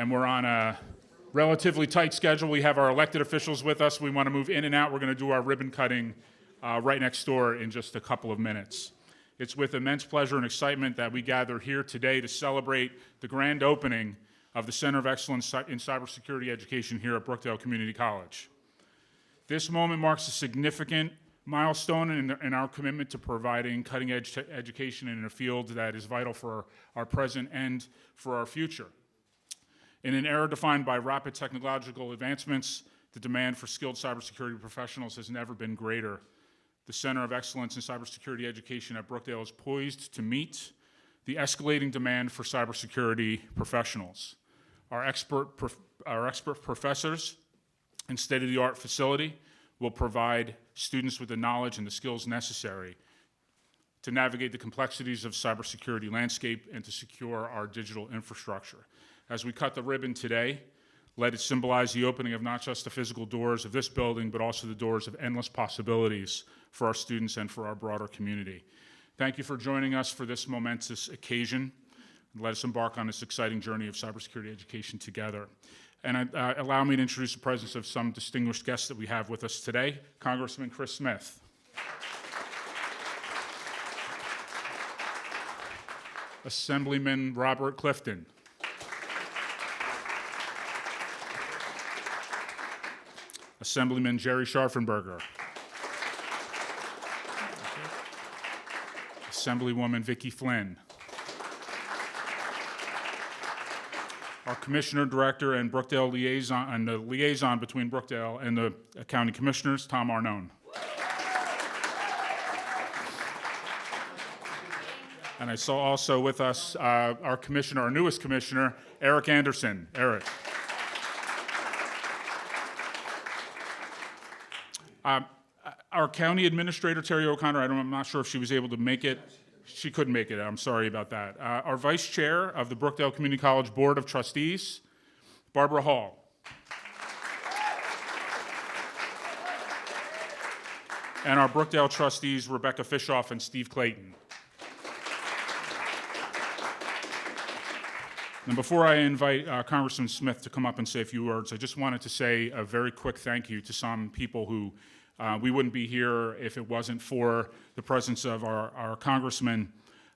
and we're on a relatively tight schedule. We have our elected officials with us. We want to move in and out. We're going to do our ribbon cutting right next door in just a couple of minutes. It's with immense pleasure and excitement that we gather here today to celebrate the grand opening of the Center of Excellence in Cybersecurity Education here at Brookdale Community College. This moment marks a significant milestone in our commitment to providing cutting-edge education in a field that is vital for our present and for our future. In an era defined by rapid technological advancements, the demand for skilled cybersecurity professionals has never been greater. The Center of Excellence in Cybersecurity Education at Brookdale is poised to meet the escalating demand for cybersecurity professionals. Our expert professors and state-of-the-art facility will provide students with the knowledge and the skills necessary to navigate the complexities of cybersecurity landscape and to secure our digital infrastructure. As we cut the ribbon today, let it symbolize the opening of not just the physical doors of this building, but also the doors of endless possibilities for our students and for our broader community. Thank you for joining us for this momentous occasion. Let us embark on this exciting journey of cybersecurity education together. And allow me to introduce the presence of some distinguished guests that we have with us today. Congressman Chris Smith. Assemblyman Robert Clifton. Assemblyman Jerry Scharfenberger. Assemblywoman Vicki Flynn. Our Commissioner Director and Brookdale Liaison, and the liaison between Brookdale and the County Commissioners, Tom Arnone. And I saw also with us our Commissioner, our newest Commissioner, Eric Anderson. Eric. Our County Administrator, Terry O'Connor, I'm not sure if she was able to make it. She couldn't make it. I'm sorry about that. Our Vice Chair of the Brookdale Community College Board of Trustees, Barbara Hall. And our Brookdale Trustees, Rebecca Fishoff and Steve Clayton. And before I invite Congressman Smith to come up and say a few words, I just wanted to say a very quick thank you to some people who we wouldn't be here if it wasn't for the presence of our congressman,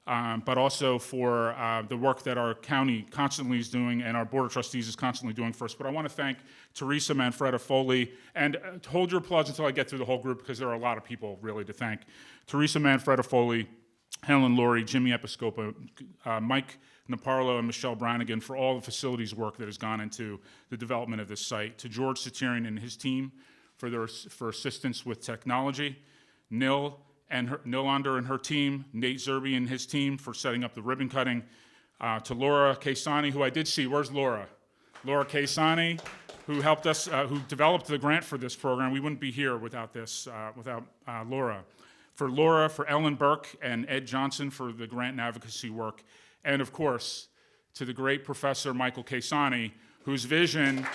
but also for the work that our county constantly is doing and our Board of Trustees is constantly doing for us. But I want to thank Teresa Manfreda Foley, and hold your applause until I get through the whole group because there are a lot of people really to thank. Teresa Manfreda Foley, Helen Laurie, Jimmy Episcopa, Mike Naparlo, and Michelle Brannigan for all the facilities work that has gone into the development of this site. To George Satirian and his team for assistance with technology, Nil Under and her team, Nate Zerby and his team for setting up the ribbon cutting, to Laura Kesani, who I did see. Where's Laura? Laura Kesani, who helped us, who developed the grant for this program. We wouldn't be here without this, without Laura. For Ellen Burke and Ed Johnson for the grant and advocacy work. And of course, to the great Professor Michael Kesani, whose vision,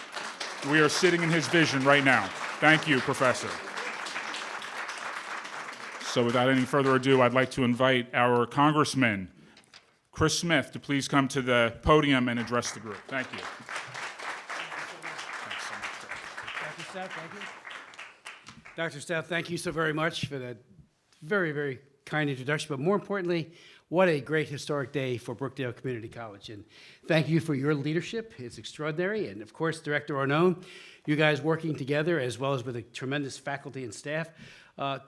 we are sitting in his vision right now. Thank you, Professor. So without any further ado, I'd like to invite our Congressman, Chris Smith, to please come to the podium and address the group. Thank you. Thanks so much, Dr. Stout, thank you. Dr. Stout, thank you so very much for that very, very kind introduction, but more importantly, what a great historic day for Brookdale Community College. And thank you for your leadership. It's extraordinary. And of course, Director Arnone, you guys working together as well as with a tremendous faculty and staff,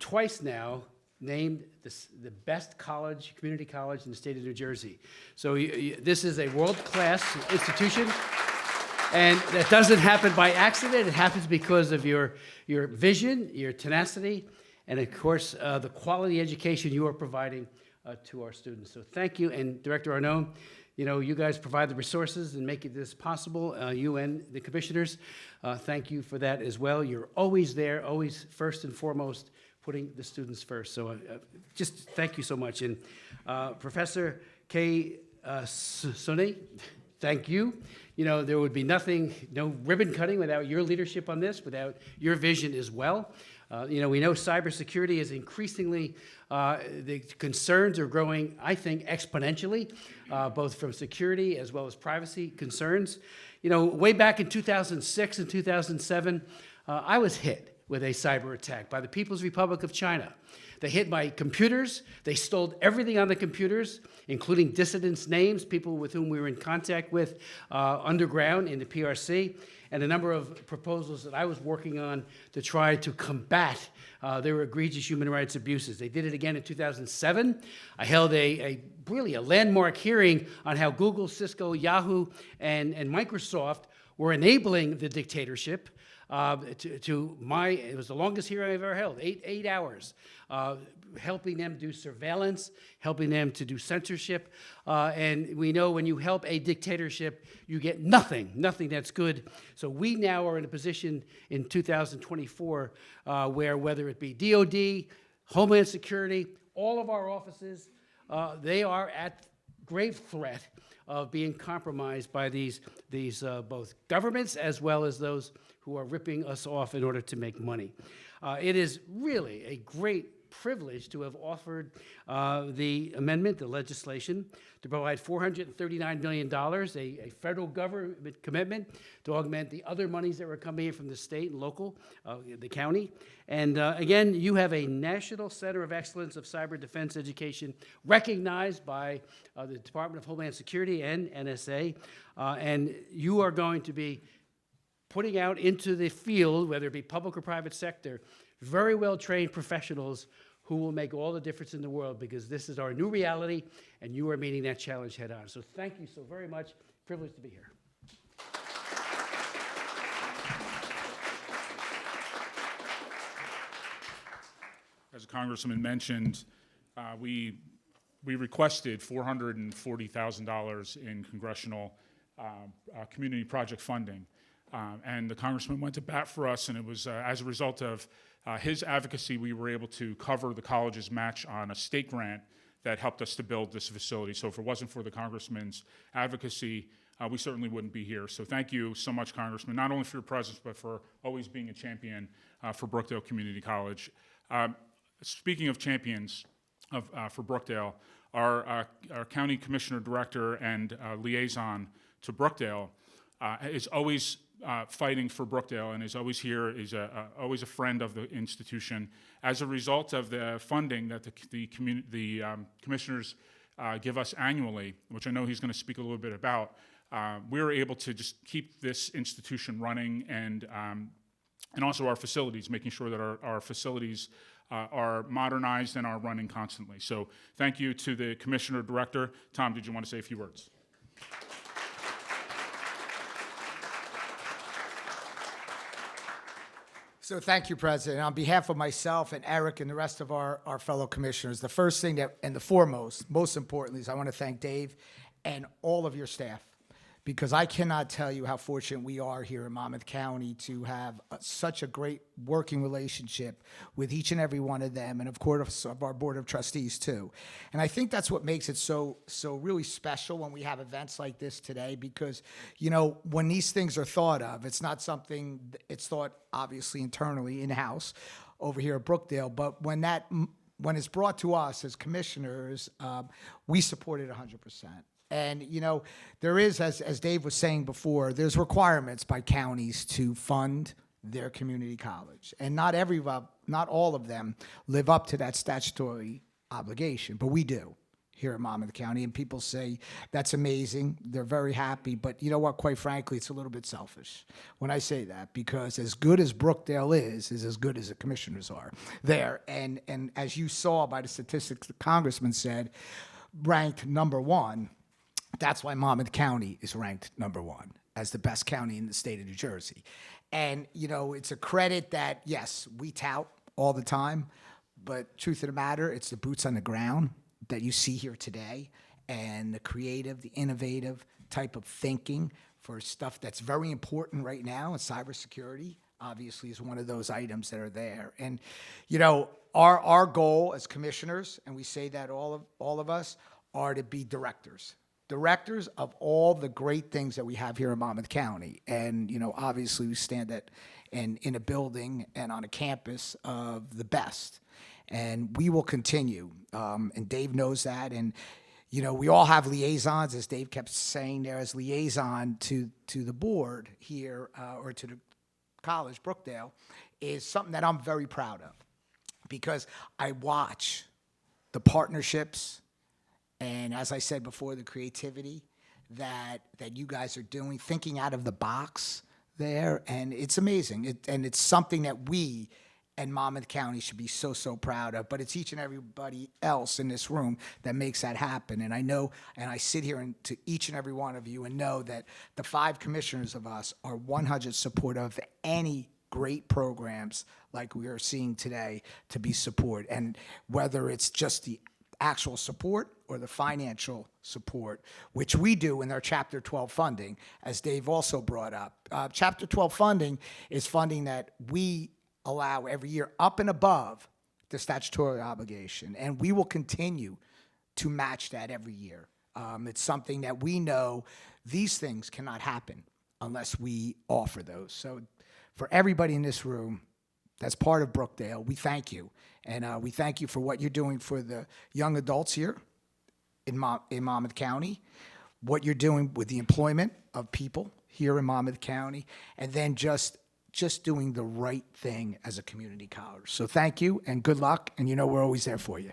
twice now named the best college, community college in the state of New Jersey. So this is a world-class institution. And that doesn't happen by accident. It happens because of your vision, your tenacity, and of course, the quality education you are providing to our students. So thank you, and Director Arnone, you guys provide the resources and make this possible, you and the commissioners. Thank you for that as well. You're always there, always first and foremost, putting the students first. So just thank you so much. And Professor K. Sonny, thank you. There would be no ribbon cutting without your leadership on this, without your vision as well. We know cybersecurity is increasingly, the concerns are growing, I think, exponentially, both from security as well as privacy concerns. Way back in 2006 and 2007, I was hit with a cyber attack by the People's Republic of China. They hit my computers. They stole everything on the computers, including dissidents' names, people with whom we were in contact with underground in the PRC, and a number of proposals that I was working on to try to combat their egregious human rights abuses. They did it again in 2007. I held really a landmark hearing on how Google, Cisco, Yahoo, and Microsoft were enabling the dictatorship. It was the longest hearing I've ever held, 8 hours, helping them do surveillance, helping them to do censorship. And we know when you help a dictatorship, you get nothing that's good. So we now are in a position in 2024 where whether it be DOD, Homeland Security, all of our offices, they are at grave threat of being compromised by these both governments as well as those who are ripping us off in order to make money. It is really a great privilege to have offered the amendment, the legislation, to provide $439 million, a federal government commitment to augment the other monies that were coming in from the state and local, the county. And again, you have a National Center of Excellence of Cyber Defense Education recognized by the Department of Homeland Security and NSA, and you are going to be putting out into the field, whether it be public or private sector, very well-trained professionals who will make all the difference in the world, because this is our new reality, and you are meeting that challenge head-on. So thank you so very much. Privileged to be here. As the Congressman mentioned, we requested $440,000 in congressional community project funding. And the Congressman went to bat for us, and it was as a result of his advocacy, we were able to cover the college's match on a state grant that helped us to build this facility. So if it wasn't for the Congressman's advocacy, we certainly wouldn't be here. So thank you so much, Congressman, not only for your presence, but for always being a champion for Brookdale Community College. Speaking of champions for Brookdale, our County Commissioner Director and liaison to Brookdale is always fighting for Brookdale and is always here, is always a friend of the institution. As a result of the funding that the commissioners give us annually, which I know he's going to speak a little bit about, we're able to just keep this institution running, and also our facilities, making sure that our facilities are modernized and are running constantly. So thank you to the Commissioner Director. Tom, did you want to say a few words? So thank you, President. On behalf of myself and Eric and the rest of our fellow commissioners, the first thing and the foremost, most importantly, is I want to thank Dave and all of your staff, because I cannot tell you how fortunate we are here in Monmouth County to have such a great working relationship with each and every one of them, and of course of our Board of Trustees too. And I think that's what makes it so really special when we have events like this today, because when these things are thought of, it's not something, it's thought obviously internally in-house over here at Brookdale, but when it's brought to us as commissioners, we support it 100%. And, there is, as Dave was saying before, there's requirements by counties to fund their community college. And not all of them live up to that statutory obligation, but we do here in Monmouth County. And people say, that's amazing. They're very happy. But you know what? Quite frankly, it's a little bit selfish when I say that, because as good as Brookdale is as good as the commissioners are there. And as you saw by the statistics the Congressman said, ranked #1, that's why Monmouth County is ranked #1 as the best county in the state of New Jersey. And, it's a credit that, yes, we tout all the time, but truth of the matter, it's the boots on the ground that you see here today, and the creative, the innovative type of thinking for stuff that's very important right now, and cybersecurity obviously is one of those items that are there. And, our goal as commissioners, and we say that all of us, are to be directors directors of all the great things that we have here in Monmouth County. And, obviously we stand in a building and on a campus of the best. And we will continue. And Dave knows that. And, we all have liaisons, as Dave kept saying there, as liaison to the board here or to the college, Brookdale, is something that I'm very proud of because I watch the partnerships and, as I said before, the creativity that you guys are doing, thinking out of the box there, and it's amazing. And it's something that we and Monmouth County should be so proud of, but it's each and everybody else in this room that makes that happen. And I know, and I sit here and to each and every one of you and know that the 5 commissioners of us are 100 supportive of any great programs like we are seeing today to be supported. And whether it's just the actual support or the financial support, which we do in our Chapter 12 funding, as Dave also brought up. Chapter 12 funding is funding that we allow every year up and above the statutory obligation, and we will continue to match that every year. It's something that we know these things cannot happen unless we offer those. So for everybody in this room that's part of Brookdale, we thank you. And we thank you for what you're doing for the young adults here in Monmouth County, what you're doing with the employment of people here in Monmouth County, and then just doing the right thing as a community college. So thank you and good luck, and we're always there for you.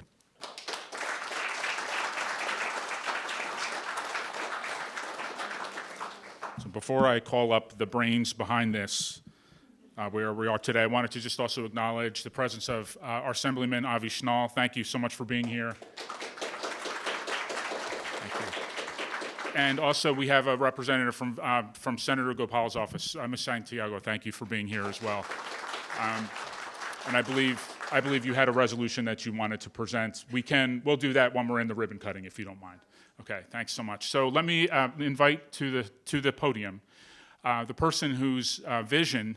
So before I call up the brains behind this, where we are today, I wanted to just also acknowledge the presence of our Assemblyman, Avi Schnall. Thank you so much for being here. And also, we have a representative from Senator Gopal's office, Ms. Santiago. Thank you for being here as well. And I believe you had a resolution that you wanted to present. We'll do that when we're in the ribbon cutting, if you don't mind. Okay, thanks so much. So let me invite to the podium the person whose vision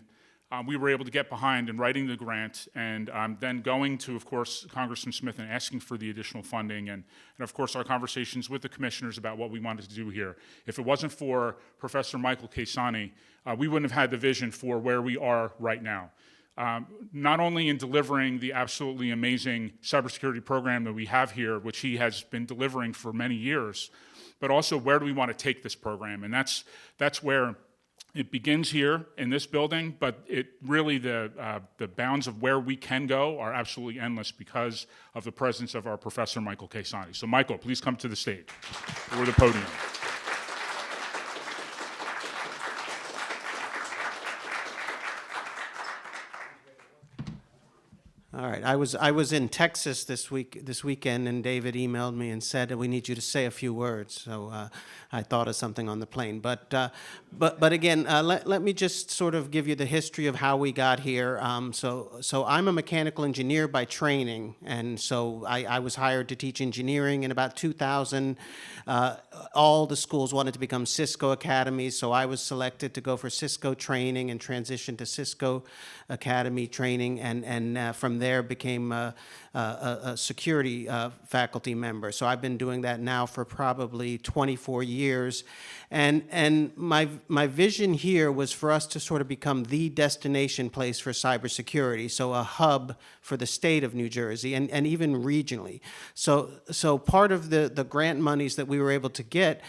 we were able to get behind in writing the grant, and then going to, of course, Congressman Smith and asking for the additional funding, and of course, our conversations with the commissioners about what we wanted to do here. If it wasn't for Professor Michael Kesani, we wouldn't have had the vision for where we are right now. Not only in delivering the absolutely amazing cybersecurity program that we have here, which he has been delivering for many years, but also where do we want to take this program, and that's where it begins here in this building, but it really the bounds of where we can go are absolutely endless because of the presence of our Professor Michael Kesani. So Michael, please come to the stage or the podium. All right. I was in Texas this weekend, and David emailed me and said, "We need you to say a few words." So I thought of something on the plane. But again, let me just sort of give you the history of how we got here. So I'm a mechanical engineer by training, and so I was hired to teach engineering in about 2000. All the schools wanted to become Cisco academies, so I was selected to go for Cisco training and transition to Cisco Academy training, and from there became a security faculty member. So I've been doing that now for probably 24 years. And my vision here was for us to sort of become the destination place for cybersecurity, so a hub for the state of New Jersey and even regionally. So part of the grant monies that we were able to get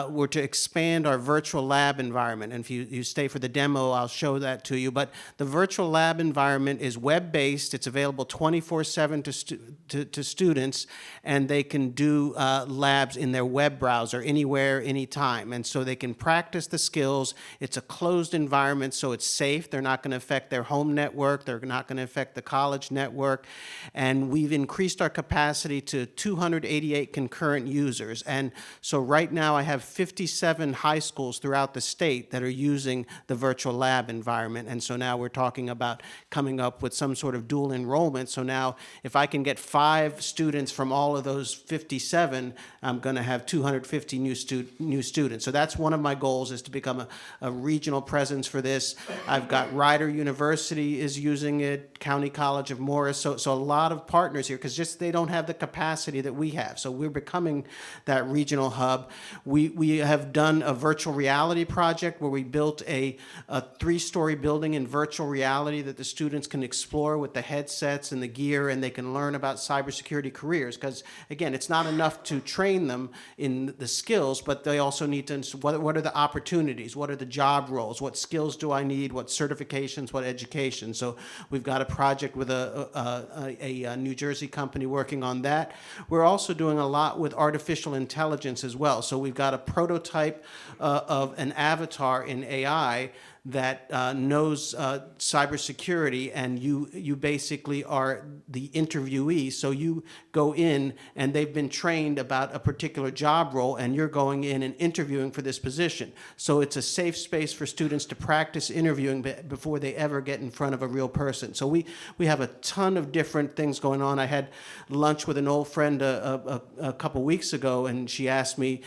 were to expand our virtual lab environment. And if you stay for the demo, I'll show that to you. But the virtual lab environment is web-based. It's available 24/7 to students, and they can do labs in their web browser anywhere, anytime. And so they can practice the skills. It's a closed environment, so it's safe. They're not going to affect their home network. They're not going to affect the college network. And we've increased our capacity to 288 concurrent users. And so right now I have 57 high schools throughout the state that are using the virtual lab environment. And so now we're talking about coming up with some sort of dual enrollment. So now if I can get 5 students from all of those 57, I'm going to have 250 new students. students. So that's one of my goals, is to become a regional presence for this. I've got Rider University is using it, County College of Morris, so a lot of partners here, because just they don't have the capacity that we have. So we're becoming that regional hub. We have done a virtual reality project where we built a 3-story building in virtual reality that the students can explore with the headsets and the gear, and they can learn about cybersecurity careers. Because again, it's not enough to train them in the skills, but they also need to, what are the opportunities? What are the job roles? What skills do I need? What certifications? What education? So we've got a project with a New Jersey company working on that. We're also doing a lot with artificial intelligence as well. So we've got a prototype of an avatar in AI that knows cybersecurity, and you basically are the interviewee. So you go in, and they've been trained about a particular job role, and you're going in and interviewing for this position. So it's a safe space for students to practice interviewing before they ever get in front of a real person. So we have a ton of different things going on. I had lunch with an old friend a couple weeks ago, and she asked me,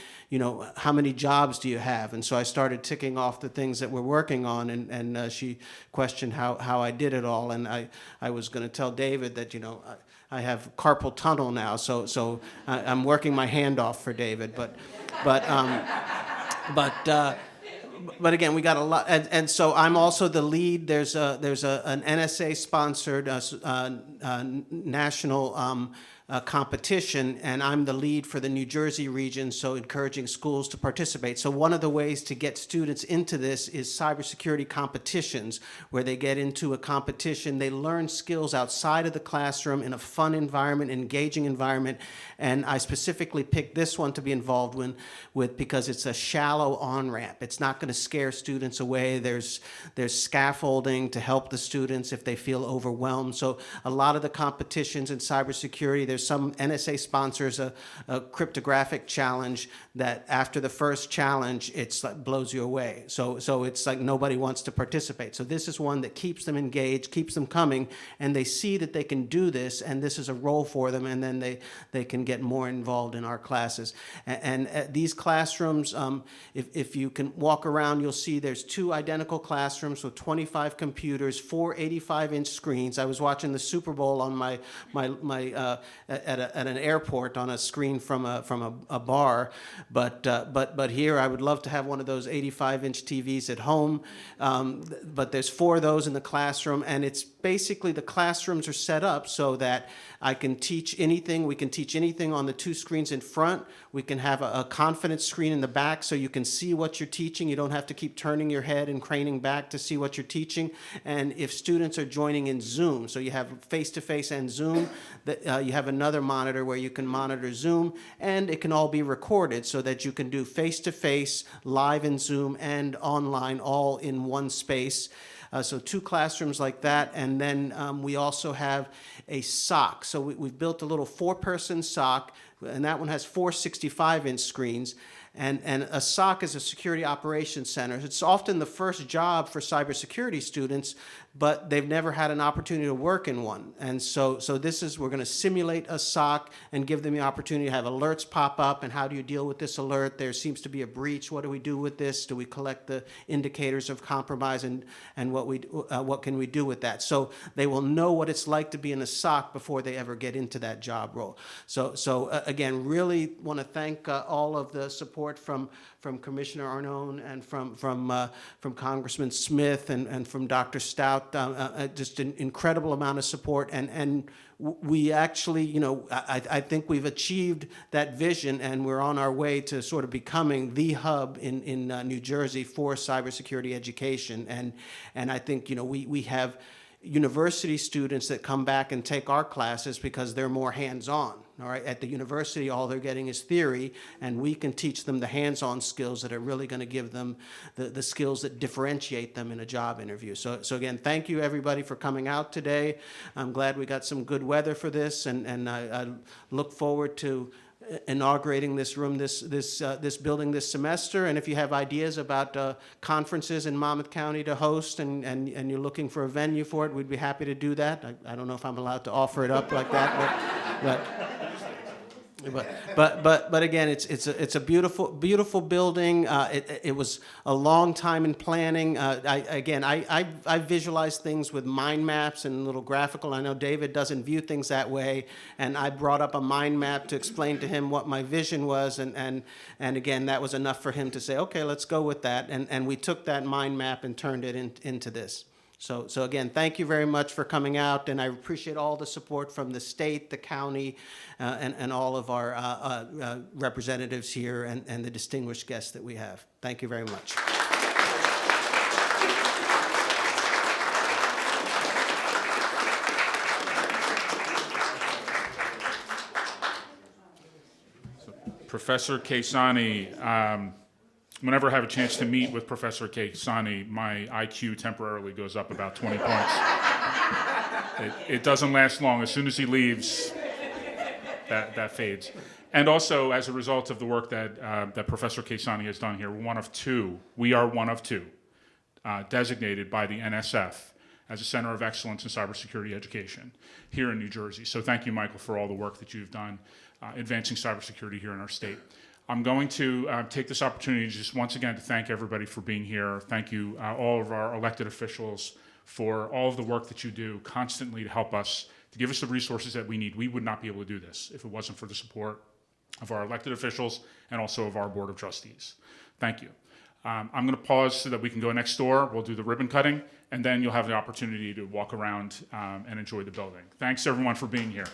how many jobs do you have? And so I started ticking off the things that we're working on, and she questioned how I did it all. And I was going to tell David that, I have carpal tunnel now, so I'm working my hand off for David. But again, we got a lot, and so I'm also the lead. There's an NSA-sponsored national competition, and I'm the lead for the New Jersey region, so encouraging schools to participate. So one of the ways to get students into this is cybersecurity competitions, where they get into a competition, they learn skills outside of the classroom in a fun environment, engaging environment, and I specifically picked this one to be involved with because it's a shallow on-ramp. It's not going to scare students away. There's scaffolding to help the students if they feel overwhelmed. So a lot of the competitions in cybersecurity, there's some NSA sponsors a cryptographic challenge that after the first challenge, it's like blows you away. So it's like nobody wants to participate. So this is one that keeps them engaged, keeps them coming, and they see that they can do this, and this is a role for them, and then they can get more involved in our classes. And these classrooms, if you can walk around, you'll see there's 2 identical classrooms with 25 computers, 4 85-inch screens. I was watching the Super Bowl on my at an airport on a screen from a bar, but here I would love to have one of those 85-inch TVs at home. But there's 4 of those in the classroom, and it's basically the classrooms are set up so that I can teach anything. We can teach anything on the 2 screens in front. We can have a confidence screen in the back so you can see what you're teaching. You don't have to keep turning your head and craning back to see what you're teaching. And if students are joining in Zoom, so you have face-to-face and Zoom, you have another monitor where you can monitor Zoom, and it can all be recorded so that you can do face-to-face, live in Zoom, and online all in one space. So 2 classrooms like that, and then we also have a SOC. So we've built a little 4-person SOC, and that one has 4 65-inch screens. And a SOC is a security operations center. It's often the first job for cybersecurity students, but they've never had an opportunity to work in one. And so we're going to simulate a SOC and give them the opportunity to have alerts pop up, and how do you deal with this alert? There seems to be a breach. What do we do with this? Do we collect the indicators of compromise, and what can we do with that? So they will know what it's like to be in a SOC before they ever get into that job role. So again, really want to thank all of the support from Commissioner Arnone and from Congressman Smith and from Dr. Stout. Just an incredible amount of support, and we actually, I think we've achieved that vision, and we're on our way to sort of becoming the hub in New Jersey for cybersecurity education. And I think, we have university students that come back and take our classes because they're more hands-on. All right, at the university, all they're getting is theory, and we can teach them the hands-on skills that are really going to give them the skills that differentiate them in a job interview. So again, thank you everybody for coming out today. I'm glad we got some good weather for this, and I look forward to inaugurating this room, this building this semester. And if you have ideas about conferences in Monmouth County to host, and you're looking for a venue for it, we'd be happy to do that. I don't know if I'm allowed to offer it up like that, but But again, it's a beautiful building. It was a long time in planning. I visualize things with mind maps and little graphical. I know David doesn't view things that way, and I brought up a mind map to explain to him what my vision was, and again, that was enough for him to say, okay, let's go with that. And we took that mind map and turned it into this. So again, thank you very much for coming out, and I appreciate all the support from the state, the county, and all of our representatives here and the distinguished guests that we have. Thank you very much. Professor Kesani, whenever I have a chance to meet with Professor Kesani, my IQ temporarily goes up about 20 points. It doesn't last long. As soon as he leaves, that fades. And also, as a result of the work that Professor Kesani has done here, we are one of two designated by the NSF as a center of excellence in cybersecurity education here in New Jersey. So thank you, Michael, for all the work that you've done advancing cybersecurity here in our state. I'm going to take this opportunity just once again to thank everybody for being here. Thank you, all of our elected officials, for all of the work that you do constantly to help us, to give us the resources that we need. We would not be able to do this if it wasn't for the support of our elected officials and also of our Board of Trustees. Thank you. I'm going to pause so that we can go next door. We'll do the ribbon cutting, and then you'll have the opportunity to walk around and enjoy the building. Thanks, everyone, for being here.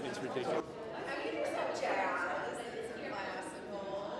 It's ridiculous.